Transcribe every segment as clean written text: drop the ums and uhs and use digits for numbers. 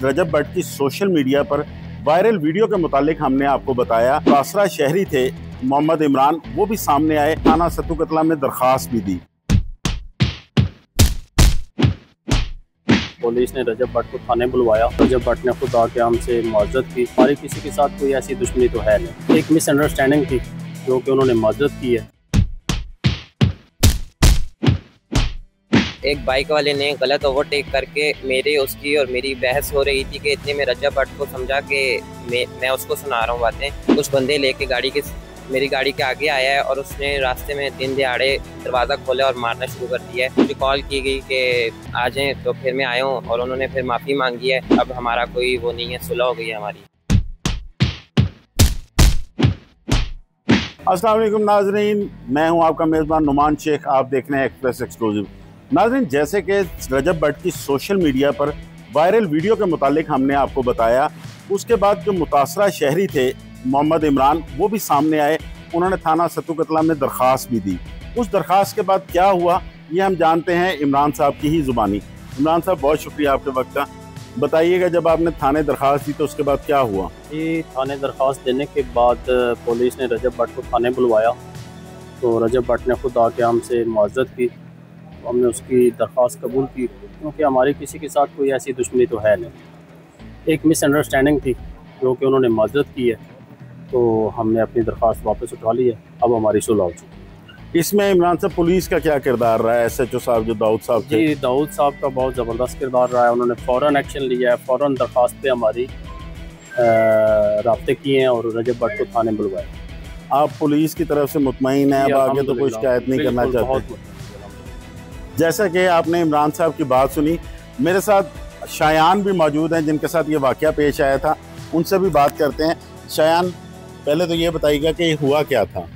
रजब भट्ट की social media पर viral video के मुतालिक हमने आपको बताया। बासरा शहरी थे मोहम्मद इमरान, वो भी सामने आए, थाना सत्तू कतला में दरख्वास्त भी दी। पुलिस ने रजब भट्ट को थाने बुलवाया। रजब भट्ट ने खुद आके हमसे माजरत की। हमारी किसी के साथ कोई ऐसी दुश्मनी तो है नहीं, एक मिसअंडरस्टैंडिंग थी जो कि उन्होंने माजरत की है। एक बाइक वाले ने गलत ओवरटेक करके मेरी उसकी और मेरी बहस हो रही थी कि इतने में रजब भट्ट को समझा कि मैं उसको सुना रहा हूँ बातें। कुछ बंदे लेके मेरी गाड़ी के आगे आया है और उसने रास्ते में दिन दिहाड़े दरवाज़ा खोला और मारना शुरू कर दिया है। मुझे कॉल की गई कि आ जाएं, तो फिर मैं आया हूँ और उन्होंने फिर माफ़ी मांगी है। अब हमारा कोई वो नहीं है, सुलह हो गई है हमारी। अस्सलाम वालेकुम नाजरीन, मैं हूं आपका मेज़बान नुमान शेख। आप देख रहे हैं एक्सप्रेस एक्सक्लूसिव। नाजरीन, जैसे कि रजब भट्ट की सोशल मीडिया पर वायरल वीडियो के मुतालिक हमने आपको बताया, उसके बाद जो मुतासरा शहरी थे मोहम्मद इमरान, वो भी सामने आए। उन्होंने थाना सत्तू कतला में दरख्वास्त भी दी। उस दरख्वास्त के बाद क्या हुआ ये हम जानते हैं इमरान साहब की ही ज़ुबानी। इमरान साहब, बहुत शुक्रिया आपके वक्त का। बताइएगा, जब आपने थाने दरख्वास्त दी तो उसके बाद क्या हुआ? जी, थाने दरख्वास्त देने के बाद पुलिस ने रजब भट्ट को थाने बुलवाया। तो रजब भट्ट ने खुद आके हमसे माजरत की। हमने उसकी दरख्वास्त कबूल की, क्योंकि हमारी किसी के साथ कोई ऐसी दुश्मनी तो है नहीं, एक मिसअंडरस्टैंडिंग थी जो कि उन्होंने माजरत की है। तो हमने अपनी दरख्वास्त वापस उठा ली है। अब हमारी सुलह हो चुकी। इसमें इमरान साहब पुलिस का क्या किरदार रहा है? SHO साहब जो दाऊद साहब थे। जी, दाऊद साहब का बहुत ज़बरदस्त किरदार रहा है। उन्होंने फ़ौरन एक्शन लिया है, फ़ौरन दरख्वास्त पे हमारी राब्ते किए हैं और रजब भट्ट को थाने बुलवाया। आप पुलिस की तरफ से मुतमईन है? अब आगे तो कोई शिकायत नहीं करना चाहते? जैसा कि आपने इमरान साहब की बात सुनी, मेरे साथ शायान भी मौजूद हैं जिनके साथ ये वाक़या पेश आया था। उनसे भी बात करते हैं। शायान, पहले तो ये बताइएगा कि हुआ क्या था?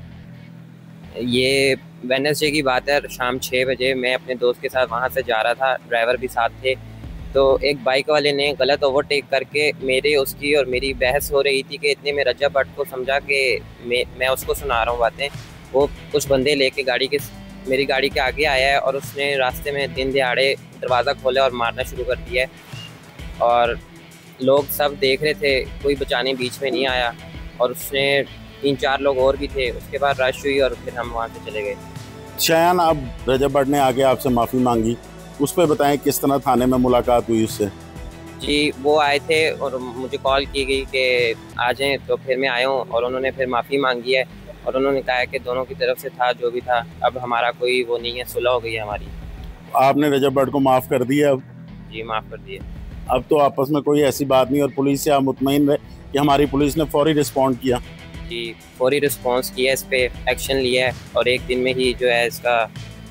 ये वेडनेसडे की बात है। शाम 6 बजे मैं अपने दोस्त के साथ वहाँ से जा रहा था, ड्राइवर भी साथ थे। तो एक बाइक वाले ने गलत ओवरटेक करके मेरी उसकी और मेरी बहस हो रही थी कि इतने में रजब भट्ट को समझा कि मैं उसको सुना रहा हूँ बातें। वो कुछ बंदे लेके मेरी गाड़ी के आगे आया है और उसने रास्ते में दिन दिहाड़े दरवाज़ा खोला और मारना शुरू कर दिया है। और लोग सब देख रहे थे, कोई बचाने बीच में नहीं आया। और उसने 3-4 लोग और भी थे। उसके बाद रश हुई और फिर हम वहाँ से चले गए। शायान, अब रजब भट्ट ने आगे आपसे माफ़ी मांगी, उस पर बताएं किस तरह थाने में मुलाकात हुई उससे? जी, वो आए थे और मुझे कॉल की गई कि आ जाएं, तो फिर मैं आया हूँ और उन्होंने फिर माफ़ी मांगी है। और उन्होंने कहा है कि दोनों की तरफ से था जो भी था, अब हमारा कोई वो नहीं है, सुलह हो गई है हमारी। आपने रजब भट्ट को माफ़ कर दिया? अब जी, माफ़ कर दिए। अब तो आपस में कोई ऐसी बात नहीं, और पुलिस से आप मुतमईन रहे कि हमारी पुलिस ने फौरी रिस्पॉन्ड किया? जी, फौरी रिस्पॉन्स किया, इस पे एक्शन लिया है और एक दिन में ही जो है इसका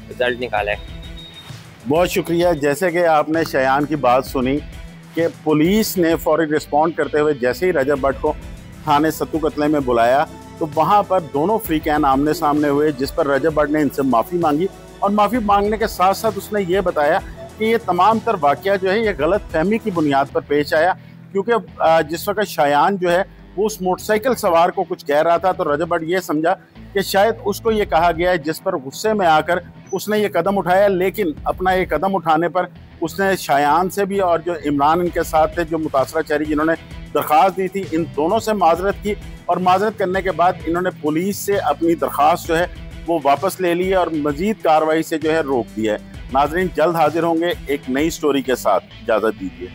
रिज़ल्ट निकाला है। बहुत शुक्रिया। जैसे कि आपने शायान की बात सुनी कि पुलिस ने फौरी रिस्पॉन्ड करते हुए जैसे ही रजब भट्ट को थाने सत्तू कतले में बुलाया, तो वहाँ पर दोनों फ्रीकैन आमने सामने हुए, जिस पर रजब भट्ट ने इनसे माफ़ी मांगी। और माफ़ी मांगने के साथ साथ उसने ये बताया कि ये तमाम तर वाक़या जो है ये गलत फहमी की बुनियाद पर पेश आया, क्योंकि जिस वक्त शायान जो है वो उस मोटरसाइकिल सवार को कुछ कह रहा था, तो रजब भट्ट ये समझा कि शायद उसको ये कहा गया है, जिस पर गुस्से में आकर उसने ये कदम उठाया। लेकिन अपना ये कदम उठाने पर उसने शायान से भी और जो इमरान इनके साथ थे, जो मुतासरा शहरी जिन्होंने दरख्वास्त दी थी, इन दोनों से माजरत की। और माजरत करने के बाद इन्होंने पुलिस से अपनी दरख्वास्त जो है वो वापस ले ली है और मजीद कार्रवाई से जो है रोक दिया है। नाजरीन, जल्द हाजिर होंगे एक नई स्टोरी के साथ। इजाज़त दीजिए।